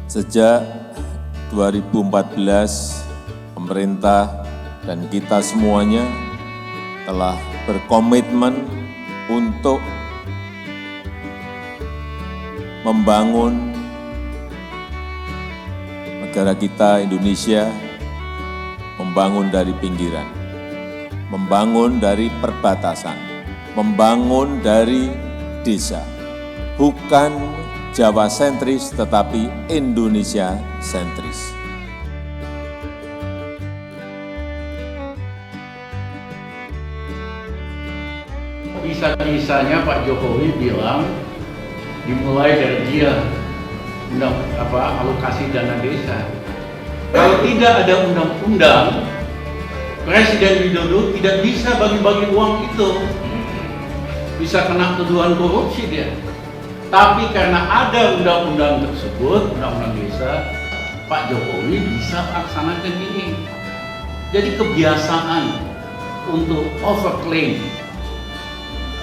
Sejak 2014, pemerintah dan kita semuanya telah berkomitmen untuk membangun negara kita Indonesia, membangun dari pinggiran, membangun dari perbatasan, membangun dari desa, bukan Jawa sentris tetapi Indonesia sentris. Bisa-bisanya Pak Jokowi bilang dimulai dari dia alokasi dana desa. Kalau tidak ada undang-undang, Presiden Widodo tidak bisa bagi-bagi uang itu. Bisa kena tuduhan korupsi dia. Tapi karena ada undang-undang tersebut, undang-undang desa, Pak Jokowi bisa laksanakan ini. Jadi kebiasaan untuk overclaim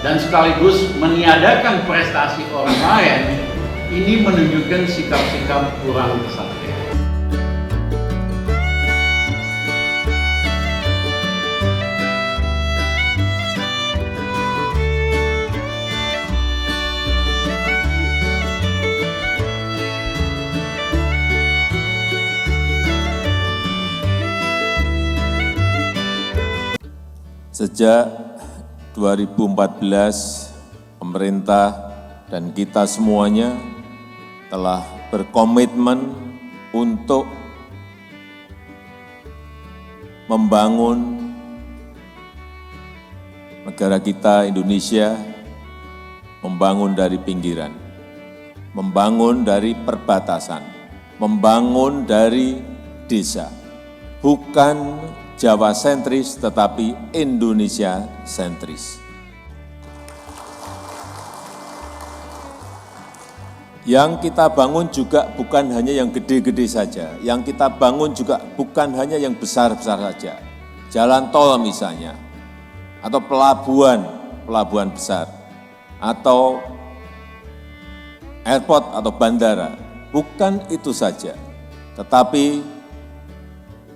dan sekaligus meniadakan prestasi orang lain, ini menunjukkan sikap-sikap kurang kesatria. Sejak 2014, pemerintah dan kita semuanya telah berkomitmen untuk membangun negara kita Indonesia, membangun dari pinggiran, membangun dari perbatasan, membangun dari desa, bukan Jawa sentris tetapi Indonesia sentris. Yang kita bangun juga bukan hanya yang gede-gede saja, yang kita bangun juga bukan hanya yang besar-besar saja. Jalan tol misalnya, atau pelabuhan besar, atau airport atau bandara, bukan itu saja. Tetapi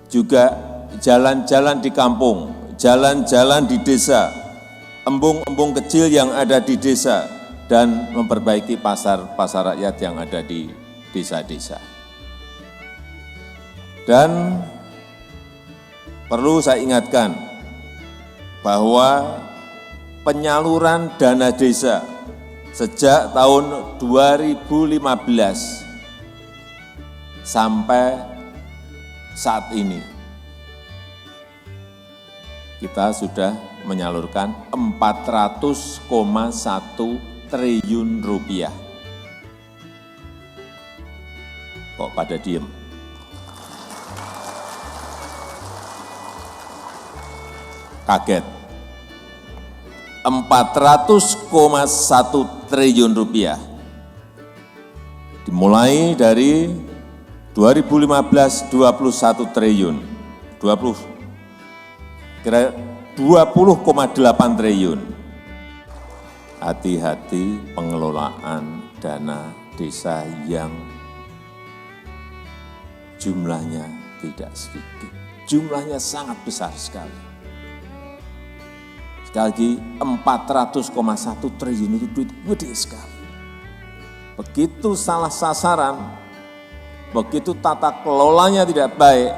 juga jalan-jalan di kampung, jalan-jalan di desa, embung-embung kecil yang ada di desa, dan memperbaiki pasar rakyat yang ada di desa-desa. Dan perlu saya ingatkan bahwa penyaluran dana desa sejak tahun 2015 sampai saat ini kita sudah menyalurkan 400,1 triliun rupiah. Kok pada diem? Kaget. 400,1 triliun rupiah. Dimulai dari 2015 21 triliun. 20,8 triliun. Hati-hati pengelolaan dana desa yang jumlahnya tidak sedikit. Jumlahnya sangat besar sekali. Sekali lagi 400,1 triliun itu duit gede sekali. Begitu salah sasaran, begitu tata kelolanya tidak baik,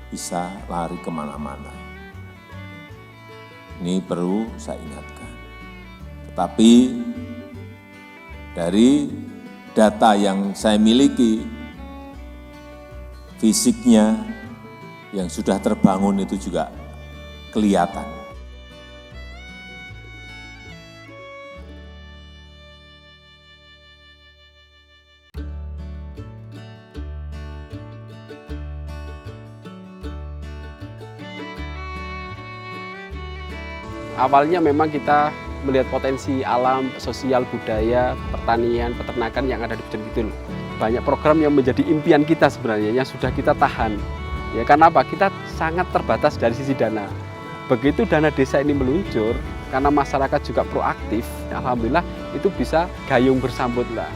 bisa lari kemana-mana. Ini perlu saya ingatkan. Tetapi dari data yang saya miliki, fisiknya yang sudah terbangun itu juga kelihatan. Awalnya memang kita melihat potensi alam, sosial, budaya, pertanian, peternakan yang ada di Bojonegoro. Banyak program yang menjadi impian kita sebenarnya, yang sudah kita tahan. Ya, karena apa? Kita sangat terbatas dari sisi dana. Begitu dana desa ini meluncur, karena masyarakat juga proaktif, alhamdulillah itu bisa gayung bersambut lah.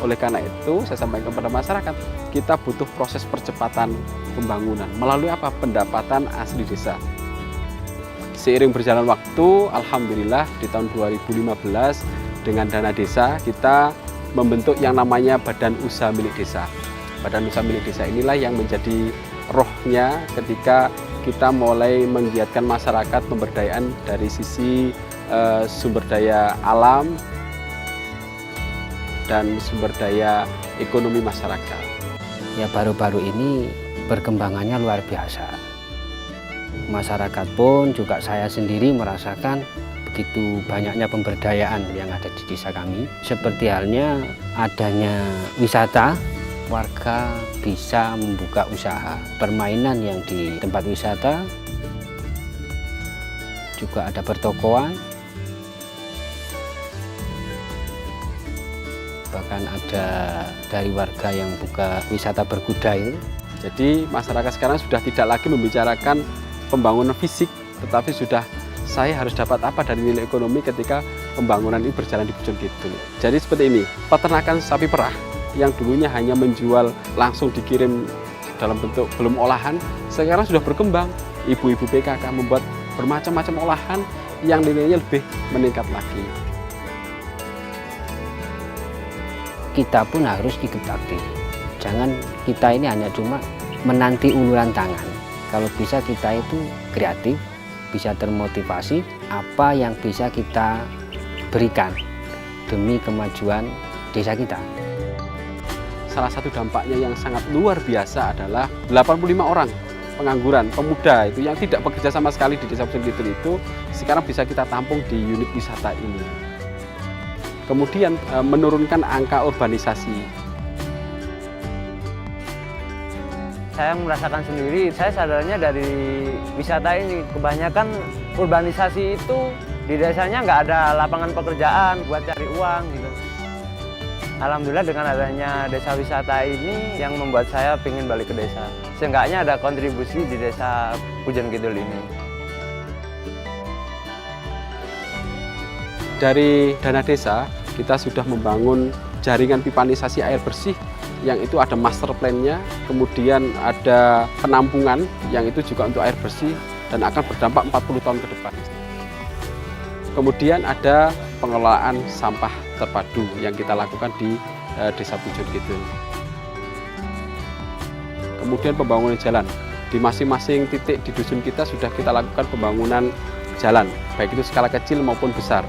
Oleh karena itu, saya sampaikan kepada masyarakat, kita butuh proses percepatan pembangunan. Melalui apa? Pendapatan asli desa. Seiring berjalan waktu, alhamdulillah di tahun 2015 dengan dana desa kita membentuk yang namanya Badan Usaha Milik Desa. Badan Usaha Milik Desa inilah yang menjadi rohnya ketika kita mulai menggiatkan masyarakat pemberdayaan dari sisi sumber daya alam dan sumber daya ekonomi masyarakat. Ya baru-baru ini perkembangannya luar biasa. Masyarakat pun juga saya sendiri merasakan begitu banyaknya pemberdayaan yang ada di desa kami. Seperti halnya adanya wisata, warga bisa membuka usaha permainan yang di tempat wisata, juga ada pertokoan, bahkan ada dari warga yang buka wisata berkuda itu. Jadi masyarakat sekarang sudah tidak lagi membicarakan pembangunan fisik, tetapi sudah saya harus dapat apa dari nilai ekonomi ketika pembangunan ini berjalan di Bojonggede. Jadi seperti ini, peternakan sapi perah yang dulunya hanya menjual langsung dikirim dalam bentuk belum olahan, sekarang sudah berkembang. Ibu-ibu PKK membuat bermacam-macam olahan yang nilainya lebih meningkat lagi. Kita pun harus ikut aktif. Jangan kita ini hanya cuma menanti uluran tangan. Kalau bisa kita itu kreatif, bisa termotivasi apa yang bisa kita berikan demi kemajuan desa kita. Salah satu dampaknya yang sangat luar biasa adalah 85 orang pengangguran pemuda itu yang tidak bekerja sama sekali di Desa Bojonggede itu sekarang bisa kita tampung di unit wisata ini. Kemudian menurunkan angka urbanisasi. Saya merasakan sendiri, saya sadarnya dari wisata ini, kebanyakan urbanisasi itu di desanya nggak ada lapangan pekerjaan buat cari uang gitu. Alhamdulillah dengan adanya desa wisata ini yang membuat saya ingin balik ke desa. Seenggaknya ada kontribusi di desa Bojonggede ini. Dari dana desa, kita sudah membangun jaringan pipanisasi air bersih yang itu ada master plan-nya, kemudian ada penampungan yang itu juga untuk air bersih dan akan berdampak 40 tahun ke depan. Kemudian ada pengelolaan sampah terpadu yang kita lakukan di Desa Bojonggede. Kemudian pembangunan jalan. Di masing-masing titik di dusun kita sudah kita lakukan pembangunan jalan, baik itu skala kecil maupun besar.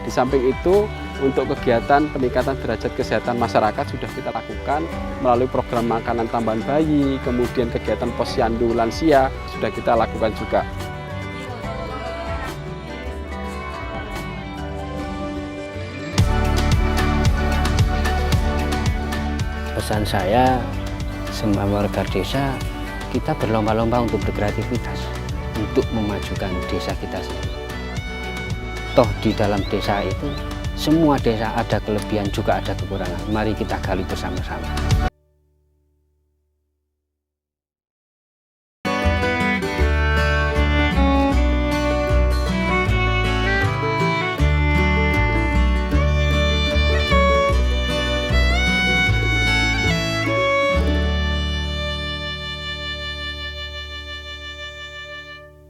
Di samping itu, untuk kegiatan peningkatan derajat kesehatan masyarakat sudah kita lakukan melalui program makanan tambahan bayi, kemudian kegiatan posyandu lansia sudah kita lakukan juga. Pesan saya, semua warga desa, kita berlomba-lomba untuk berkreativitas, untuk memajukan desa kita sendiri. Toh di dalam desa itu, semua desa ada kelebihan juga ada kekurangan. Mari kita gali bersama-sama.